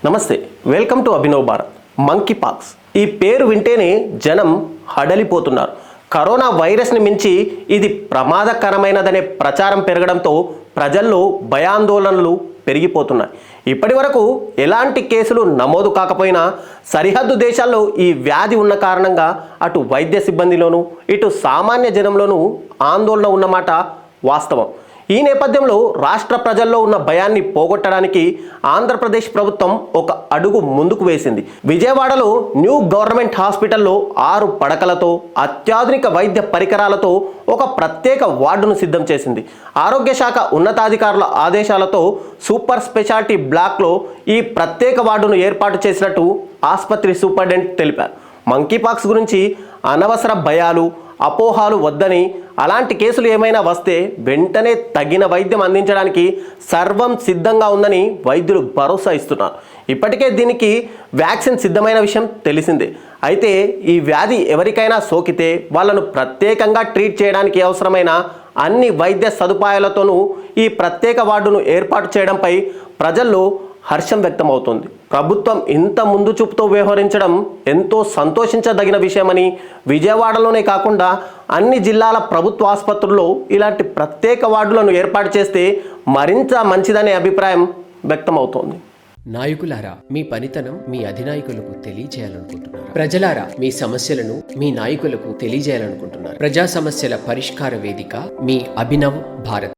నమస్తే, welcome to Abhinav Bharat. Monkey pox ఈ పేరు వింటేనే జనం హడలిపోతున్నారు. కరోనా వైరస్ని మించి ఇది ప్రమాదకరమైనదనే ప్రచారం పెరగడంతో ప్రజల్లో భయాందోళనలు పెరిగిపోతున్నాయి. ఇప్పటి వరకు ఎలాంటి కేసులు నమోదు కాకపోయినా సరిహద్దు దేశాల్లో ఈ వ్యాధి ఉన్న కారణంగా అటు వైద్య సిబ్బందిలోనూ ఇటు సామాన్య జనంలోనూ ఆందోళన ఉన్నమాట వాస్తవం. ఈ నేపథ్యంలో రాష్ట్ర ప్రజల్లో ఉన్న భయాన్ని పోగొట్టడానికి ఆంధ్రప్రదేశ్ ప్రభుత్వం ఒక అడుగు ముందుకు వేసింది. విజయవాడలో న్యూ గవర్నమెంట్ హాస్పిటల్లో 6 పడకలతో అత్యాధునిక వైద్య పరికరాలతో ఒక ప్రత్యేక వార్డును సిద్ధం చేసింది. ఆరోగ్య శాఖ ఉన్నతాధికారుల ఆదేశాలతో సూపర్ స్పెషాలిటీ బ్లాక్లో ఈ ప్రత్యేక వార్డును ఏర్పాటు చేసినట్టు ఆసుపత్రి సూపరింటెండెంట్ తెలిపారు. మంకీపాక్స్ గురించి అనవసర భయాలు అపోహాలు వద్దని, అలాంటి కేసులు ఏమైనా వస్తే వెంటనే తగిన వైద్యం అందించడానికి సర్వం సిద్ధంగా ఉందని వైద్యులు భరోసా ఇస్తున్నారు. ఇప్పటికే దీనికి వ్యాక్సిన్ సిద్ధమైన విషయం తెలిసిందే. అయితే ఈ వ్యాధి ఎవరికైనా సోకితే వాళ్ళను ప్రత్యేకంగా ట్రీట్ చేయడానికి అవసరమైన అన్ని వైద్య సదుపాయాలతోనూ ఈ ప్రత్యేక వార్డును ఏర్పాటు చేయడంపై ప్రజల్లో హర్షం వ్యక్తమవుతోంది. ప్రభుత్వం ఇంత ముందు చూపుతో వ్యవహరించడం ఎంతో సంతోషించదగిన విషయమని, విజయవాడలోనే కాకుండా అన్ని జిల్లాల ప్రభుత్వ ఆసుపత్రుల్లో ఇలాంటి ప్రత్యేక వార్డులను ఏర్పాటు చేస్తే మరింత మంచిదనే అభిప్రాయం వ్యక్తమవుతోంది. నాయకులారా, మీ పనితనం మీ అధినాయకులకు తెలియజేయాలనుకుంటున్నారు. ప్రజలారా, మీ సమస్యలను మీ నాయకులకు తెలియజేయాలనుకుంటున్నారు. ప్రజా సమస్యల పరిష్కార వేదిక మీ అభినవ్ భారత్.